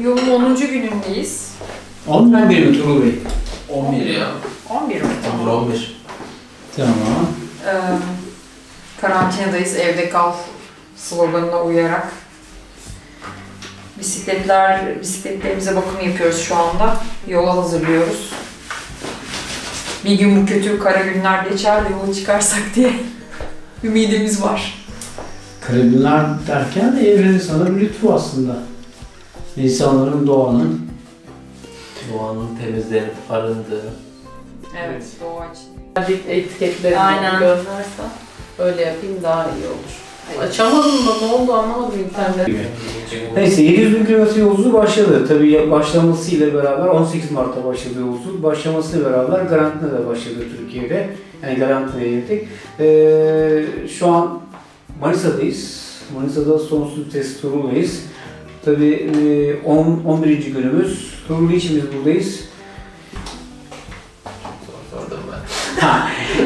Yolun 10. günündeyiz. 11 mi Tuğrul Bey? 11 ya. 11 mi? 11. Tamam. Karantinadayız, evde kal sloganına uyarak. Bisikletlerimize bakım yapıyoruz şu anda. Yola hazırlıyoruz. Bir gün bu kötü kara günler geçer, yola çıkarsak diye ümidimiz var. Kara günler derken evrenin sana bir lütfu aslında. İnsanların, doğanın. Doğanın temizlenip arındığı. Evet, doğa için. Etiketlerini Aynen. göndersen öyle yapayım daha iyi olur. Açamadım da ne oldu anlamadım internette. Neyse 700.000 kilometre yolculuğu başladı. Tabii başlamasıyla beraber 18 Mart'ta başladı yolculuk. Başlamasıyla beraber Garantina da başladı Türkiye'de. Yani Garantina'ya gittik. Şu an Manisa'dayız. Manisa'da sonsuz test turundayız. Tabii 11. günümüz. Turlu içimiz buradayız. Sordum ben.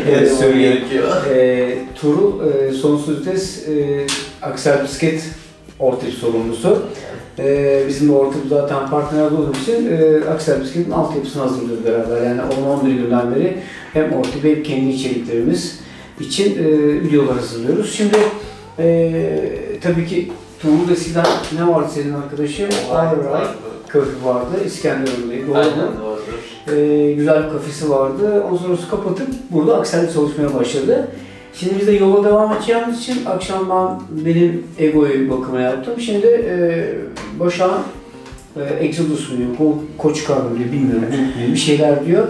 Evet söyleyeyim. Gerekiyor. Turul sonsuz test Aksel Bisiklet orta sorumlusu. Bizim de orta zaten partner olduğumuz için Aksel Bisiklet'in altyapısını hazırlıyoruz beraber. Yani 10-11 günden beri hem orta hem kendi içeriklerimiz için videolar hazırlıyoruz. Şimdi tabii ki Turul eskiden ne vardı senin arkadaşım? Ayray Köprü vardı, İskenderun'daydı. Aynen doğrudur. Güzel bir kafesi vardı. Ondan sonrası kapatıp burada Aksel'de çalışmaya başladı. Şimdi biz de yola devam edeceğimiz için akşam benim egoyu bakıma yaptım. Şimdi Başak'ın Exodus mu diyor, Koç Kargo diyor, bilmiyorum bir şeyler diyor.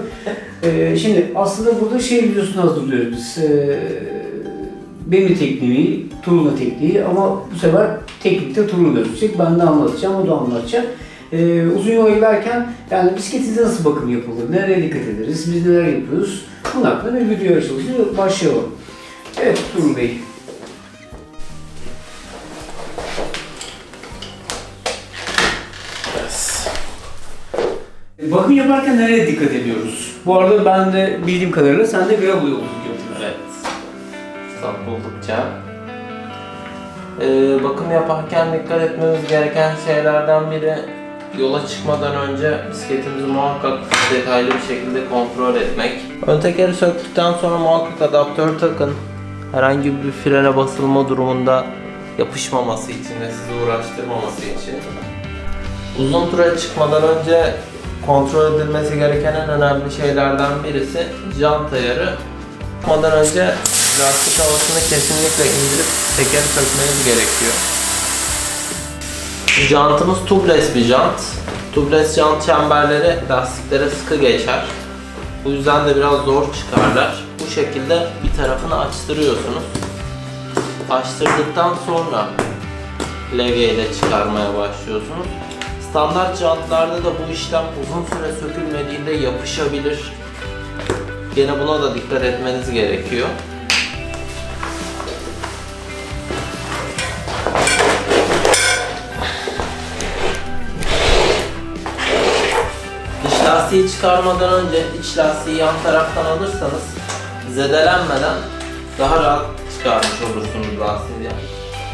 Şimdi aslında burada videosunu hazırlıyoruz biz. Benim tekniği, Turul'un tekniği ama bu sefer teknikte Turul gözükecek. Ben de anlatacağım, o da anlatacak. Uzun yola giderken yani bisiklete nasıl bakım yapılır, nereye dikkat ederiz, biz neler yapıyoruz, bunun hakkında bir video açılışı başlayalım. Evet Turul Bey. Yes. Bakım yaparken nereye dikkat ediyoruz? Bu arada ben de bildiğim kadarıyla sen de gravel yolculuk yapıyorsun. Evet. Fırsat buldukça. Bakım yaparken dikkat etmemiz gereken şeylerden biri yola çıkmadan önce bisikletimizi muhakkak detaylı bir şekilde kontrol etmek. Ön tekeri söktükten sonra muhakkak adaptör takın. Herhangi bir frene basılma durumunda yapışmaması için ve sizi uğraştırmaması için. Uzun tura çıkmadan önce kontrol edilmesi gereken en önemli şeylerden birisi jant ayarı. Çıkmadan önce lastik havasını kesinlikle indirip tekeri sökmeniz gerekiyor. Jantımız tubeless bir jant. Tubeless jant çemberleri lastiklere sıkı geçer. Bu yüzden de biraz zor çıkarlar. Bu şekilde bir tarafını açtırıyorsunuz. Açtırdıktan sonra levyeyle çıkarmaya başlıyorsunuz. Standart jantlarda da bu işlem uzun süre sökülmediğinde yapışabilir. Gene buna da dikkat etmeniz gerekiyor. Dış lastiği çıkarmadan önce iç lastiği yan taraftan alırsanız zedelenmeden daha rahat çıkarmış olursunuz lastiği.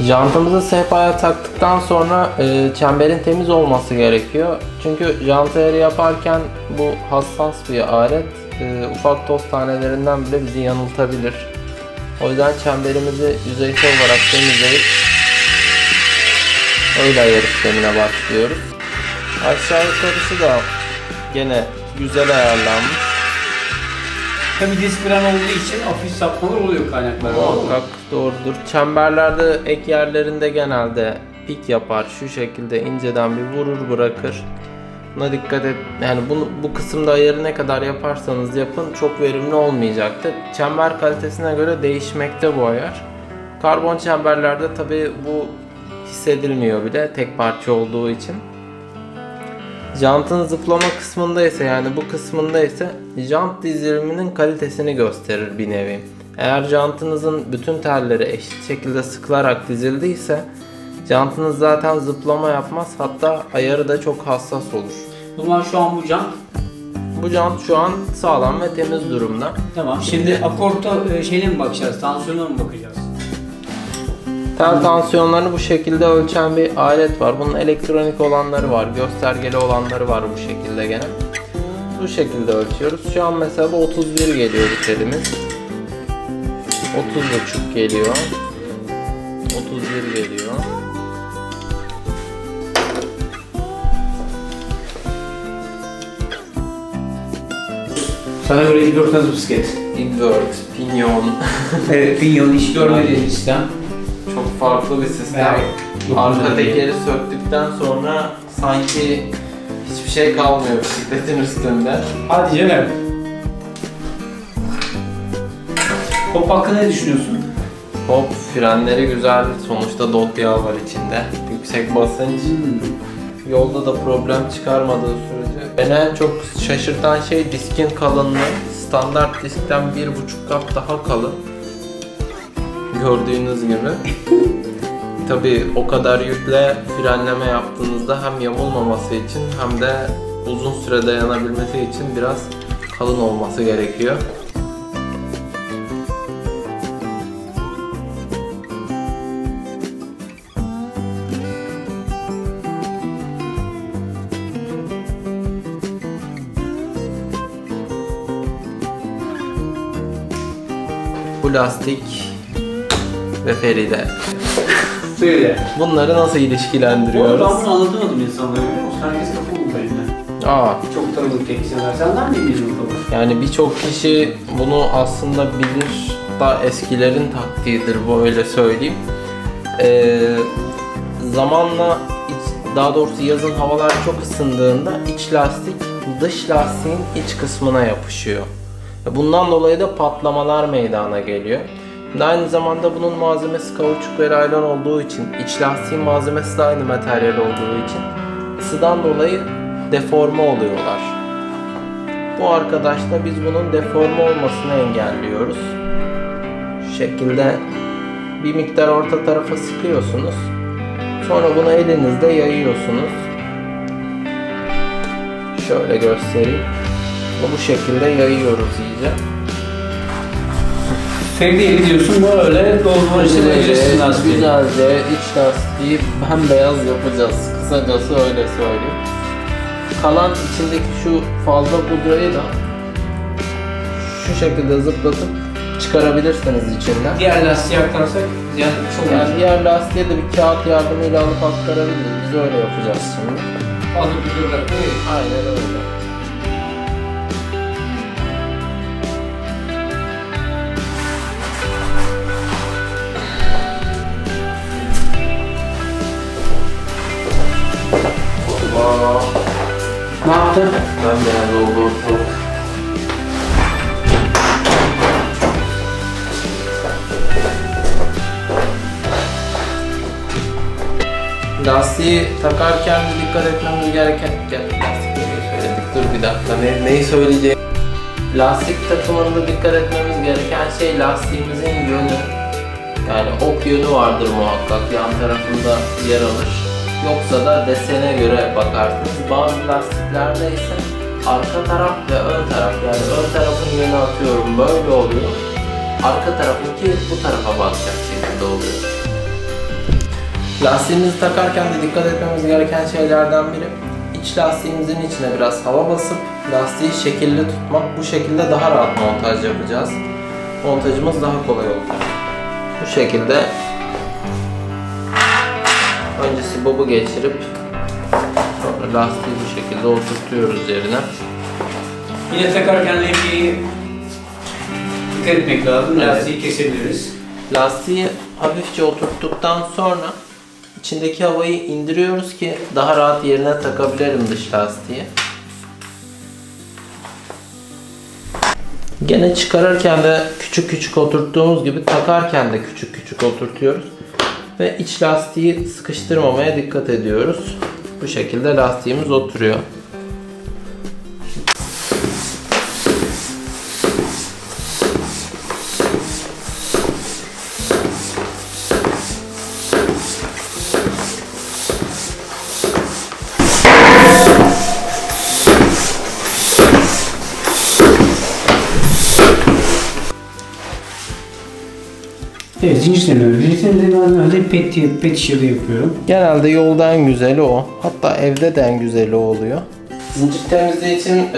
Jantımızı sehpaya taktıktan sonra çemberin temiz olması gerekiyor. Çünkü jant ayarı yaparken bu hassas bir alet. Ufak toz tanelerinden bile bizi yanıltabilir. O yüzden çemberimizi yüzeysel olarak temizleyip öyle ayar işlemine başlıyoruz. Aşağı yukarısı da gene güzel ayarlanmış. Tabii disk fren olduğu için hafif sapmalar oluyor kaynaklar. Muhakkak doğrudur. Çemberlerde ek yerlerinde genelde pik yapar. Şu şekilde inceden bir vurur bırakır. Buna dikkat et. Yani bu kısımda ayarı ne kadar yaparsanız yapın çok verimli olmayacaktır. Çember kalitesine göre değişmekte bu ayar. Karbon çemberlerde tabii bu hissedilmiyor bile tek parça olduğu için. Jantın zıplama kısmında ise yani bu kısmında ise jant diziliminin kalitesini gösterir bir nevi. Eğer jantınızın bütün telleri eşit şekilde sıkılarak dizildiyse jantınız zaten zıplama yapmaz, hatta ayarı da çok hassas olur. O zaman şu an bu jant. Bu jant şu an sağlam ve temiz durumda. Tamam. Şimdi akorta şeyine mi bakacağız, tansiyona mı bakacağız? Tel tansiyonlarını bu şekilde ölçen bir alet var. Bunun elektronik olanları var, göstergeli olanları var bu şekilde gene. Bu şekilde ölçüyoruz. Şu an mesela 31 geliyor bir telimiz. 30,5 geliyor. 31 geliyor. Sana göre invert nasıl bisiklet? Invert, pinyon. Evet, pinyon hiç görmediğin sistem. Çok farklı bir sistem. Evet. Arka tekeri söktükten sonra sanki hiçbir şey kalmıyor bisikletin üstünde. Hadi canım. Hop hakkında ne düşünüyorsun? Hop, frenleri güzel. Sonuçta dot yağı var içinde. Yüksek basınç. Yolda da problem çıkarmadığı sürece. Beni en çok şaşırtan şey diskin kalınlığı. Standart diskten 1,5 kat daha kalın. Gördüğünüz gibi. Tabii o kadar yükle frenleme yaptığınızda hem yamulmaması için hem de uzun süre dayanabilmesi için biraz kalın olması gerekiyor. Bu lastik ve Feride. Söyle. Bunları nasıl ilişkilendiriyoruz? Ben bunu anlatamadım insanlara, biliyor musun? Herkes kafa buldu benimle. Aa, Çok tanıdık teknisyenler. Senden mi bilmiyorum kafa? yani birçok kişi bunu aslında bilir da eskilerin taktiğidir bu, öyle söyleyeyim. Zamanla daha doğrusu yazın havalar çok ısındığında iç lastik dış lastiğin iç kısmına yapışıyor. Bundan dolayı da patlamalar meydana geliyor. Aynı zamanda bunun malzemesi kauçuk ve naylon olduğu için, iç lastiğin malzemesi de aynı materyal olduğu için ısıdan dolayı deforme oluyorlar. Bu arkadaşla biz bunun deforme olmasını engelliyoruz. Şu şekilde bir miktar orta tarafa sıkıyorsunuz. Sonra bunu elinizde yayıyorsunuz. Şöyle göstereyim. Bu şekilde yayıyoruz iyice. Feride'ye gidiyorsun, böyle dolma işte lastiği. Güzelce iç lastiği bembeyaz yapacağız. Kısacası öyle söyleyeyim. Kalan içindeki şu fazla pudrayı da şu şekilde zıplatıp çıkarabilirsiniz içinden. Diğer lastiği aktarsak ziyade çok Yani diğer lastiğe de bir kağıt yardımıyla alıp aktarabiliriz. Biz öyle yapacağız şimdi. fazla pudra bırakmayı. Aynen öyle. Ne yaptın? Ben beyaz oldu ortalık. Lastiği takarken de dikkat etmemiz gereken... Lastikleri söyledik, dur bir dakika, neyi söyleyeceğim? Lastik takımında dikkat etmemiz gereken şey lastiğimizin yönü. Yani ok yönü vardır muhakkak, yan tarafında yer alır. Yoksa da desene göre bakarsınız. Bazı lastiklerde ise arka taraf ve ön taraf, yani ön tarafın yönü atıyorum böyle oluyor. Arka tarafınki bu tarafa bakacak şekilde oluyor. Lastiğimizi takarken de dikkat etmemiz gereken şeylerden biri, iç lastiğimizin içine biraz hava basıp lastiği şekilli tutmak. Bu şekilde daha rahat montaj yapacağız. Montajımız daha kolay olacak. Bu şekilde öncesi bobu geçirip sonra lastiği bu şekilde oturtuyoruz yerine. Yine takarken levyeyi dikkat etmek lazım. Evet. Lastiği kesebiliriz. Lastiği hafifçe oturttuktan sonra içindeki havayı indiriyoruz ki daha rahat yerine takabilelim dış lastiği. Gene çıkarırken de küçük küçük oturttuğumuz gibi takarken de küçük küçük oturtuyoruz. Ve iç lastiği sıkıştırmamaya dikkat ediyoruz. Bu şekilde lastiğimiz oturuyor. Evet, zincir temizliyorum. Zincir temizliğimi ben pet şişede yapıyorum. Genelde yolda en güzeli o. Hatta evde de en güzeli o oluyor. Zincir temizliği için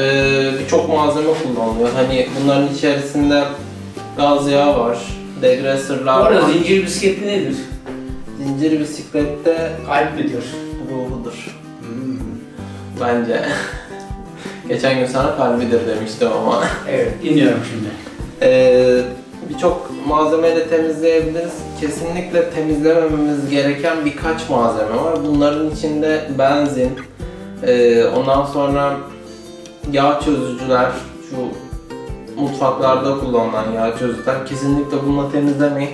birçok malzeme kullanılıyor. Hani bunların içerisinde gaz yağı var, degreaser'lar Bu var. arada zincir bisikleti nedir? Zincir bisiklette Kalp mi diyor? ruhudur. Bence. Geçen gün sana kalbidir demiştim ama. Evet, dinliyorum şimdi. Birçok malzemeyle temizleyebiliriz. Kesinlikle temizlemememiz gereken birkaç malzeme var. Bunların içinde benzin, ondan sonra yağ çözücüler, şu mutfaklarda kullanılan yağ çözücüler. Kesinlikle bununla temizlemeyin.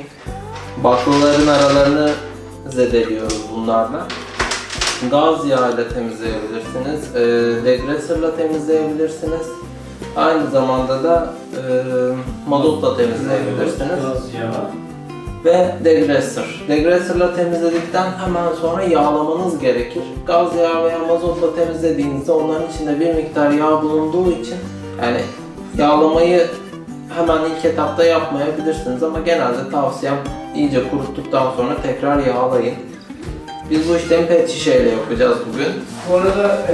Baklaların aralarını zedeliyoruz bunlarla. Gaz yağıyla temizleyebilirsiniz, degreaser'la temizleyebilirsiniz. Aynı zamanda da mazotla temizleyebilirsiniz. Gaz yağı. Ve degreaser. Degreaser'la temizledikten hemen sonra yağlamanız gerekir. Gaz yağı veya mazotla temizlediğinizde onların içinde bir miktar yağ bulunduğu için yani yağlamayı hemen ilk etapta yapmayabilirsiniz ama genelde tavsiyem iyice kuruttuktan sonra tekrar yağlayın. Biz bu işlemi pet şişeyle yapacağız bugün. Bu arada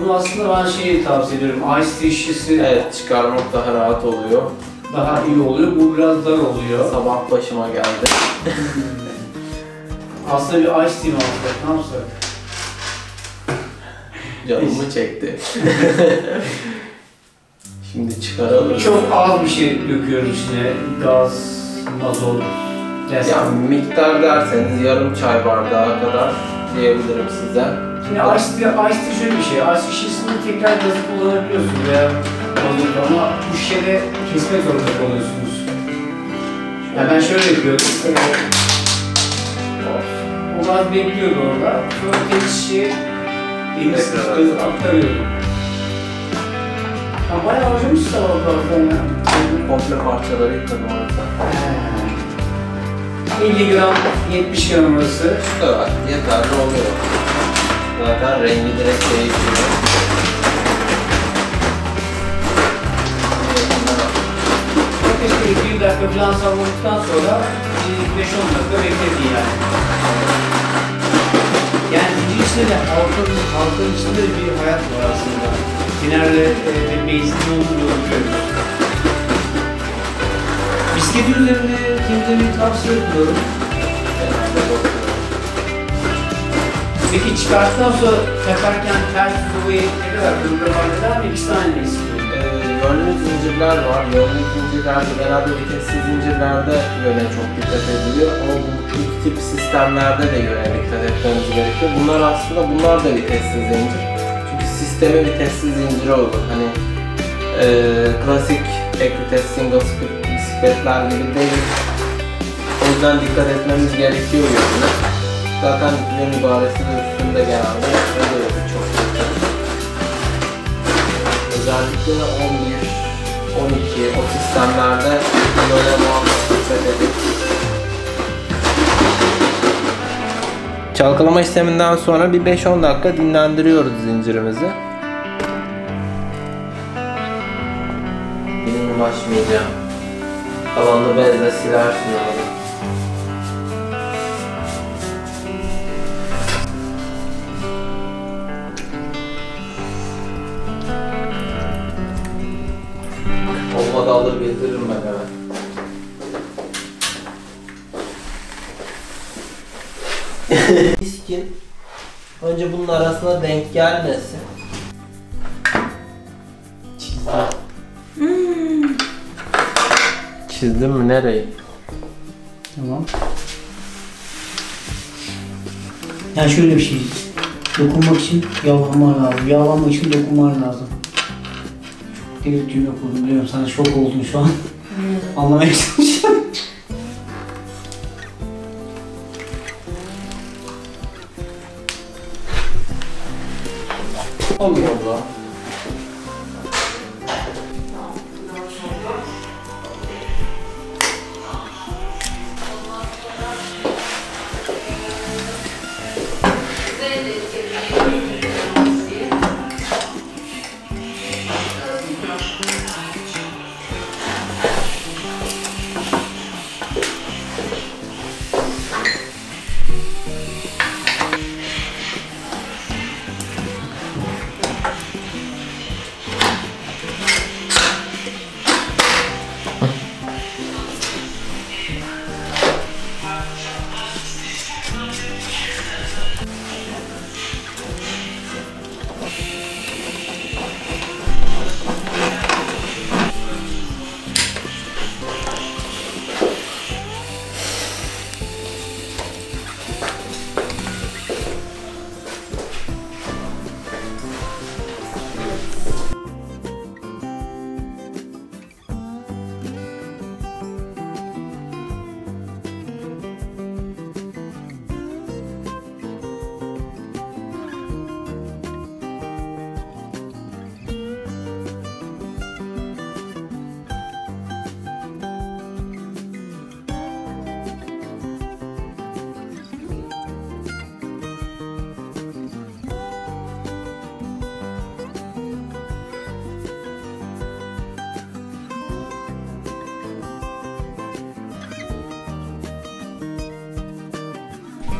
bunu aslında ben tavsiye ediyorum. Ice tea şişesi Evet, çıkarmak daha rahat oluyor. daha iyi oluyor. Bu biraz dar oluyor. Sabah başıma geldi. Aslında bir ice tea mi alsak? Ne yapsak? Canımı çekti. Şimdi çıkaralım. Çok az bir şey döküyoruz içine. Gaz, mazot. Yani miktar derseniz yarım çay bardağı kadar diyebilirim size. Şimdi ice tea şöyle bir şey. Ice şişesini tekrar gazı kullanabiliyorsun veya mazot ama bu şişede kesmek zorunda kalıyorsunuz. Yani ben şöyle yapıyordum. O gaz bekliyordu orada. Sonra tek şişeye elini sıkıp gazı aktarıyordum. Ya bayağı harcamış sabah gazdan ya. Komple parçaları yıkadım orada. 50 gram, 70 gram arası. Şu kadar yeterli oluyor. Zaten rengi direkt değişiyor. Yaklaşık 1 dakika falan salladıktan sonra 5-10 dakika bekletin yani. Yani zincir içinde de halkın içinde de bir hayat var aslında. Genelde benzin olduğunu görüyoruz. Bisikletin üzerinde temizlemeyi tavsiye ediyorum. Peki çıkarttıktan sonra takarken ters havayı ne kadar durumda var eder mi? İkisi aynı istiyor. Yönlü zincirler var. Yönlü zincirlerde genelde vitesli zincirlerde yöne çok dikkat ediliyor. Ama bu ilk tip sistemlerde de yöne dikkat etmemiz gerekiyor. Bunlar da vitesli zincir. Çünkü sistemi vitesli zincir olur. Hani klasik tek vites single speed bisikletler gibi değil. O yüzden dikkat etmemiz gerekiyor yönüne. Zaten yön ibaresi de üstünde genelde oluyor birçok yerde. Özellikle 11, 12 o sistemlerde yöne muhakkak dikkat edin. Çalkalama işleminden sonra bir 5-10 dakika dinlendiriyoruz zincirimizi. Benim ulaşmayacağım. Kalanını bezle silersin abi. Olmadı alır getiririm ben hemen. Diskin önce bunun arasına denk gelmesin. Çizdim mi nereyi? Tamam. Yani şöyle bir şey. Dokunmak için yağlaman lazım. Yağlamak için dokunman lazım. Çok deli cümle kurdum biliyorum. Sana şok oldun şu an. Anlamaya çalışıyorum. Allah Allah.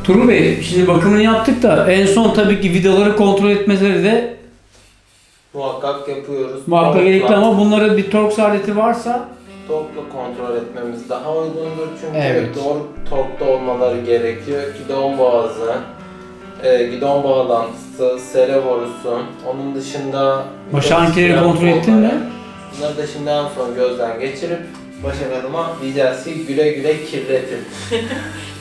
Turul Bey, şimdi bakımını yaptık da en son tabii ki vidaları kontrol etmeleri de Muhakkak yapıyoruz. muhakkak gerekli ama bunların bir tork aleti varsa Torkla kontrol etmemiz daha uygundur çünkü Evet. doğru torkta olmaları gerekiyor. Gidon boğazı, gidon bağlantısı, sele borusu, onun dışında başankileri kontrol ettin mi? Bunları da şimdi en son gözden geçirip Başak Hanım'a diyeceğiz ki güle güle kirletin.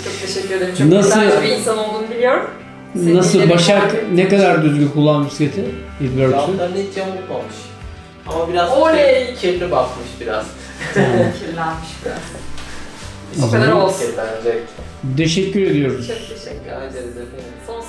Çok teşekkür ederim. Çok Nasıl- güzel bir insan olduğunu biliyorum. Nasıl Sevgilerim Başak var. ne kadar düzgün kullanmış bisikleti? İlberk'ü. Jantlarını hiç yamulmamış. Ama biraz Oley! kirli bakmış biraz. Kirlenmiş biraz. O Bu kadar zaman- olsun. Kirlenecek. Teşekkür ediyoruz. Çok teşekkür Rica ederim. ederiz efendim. Son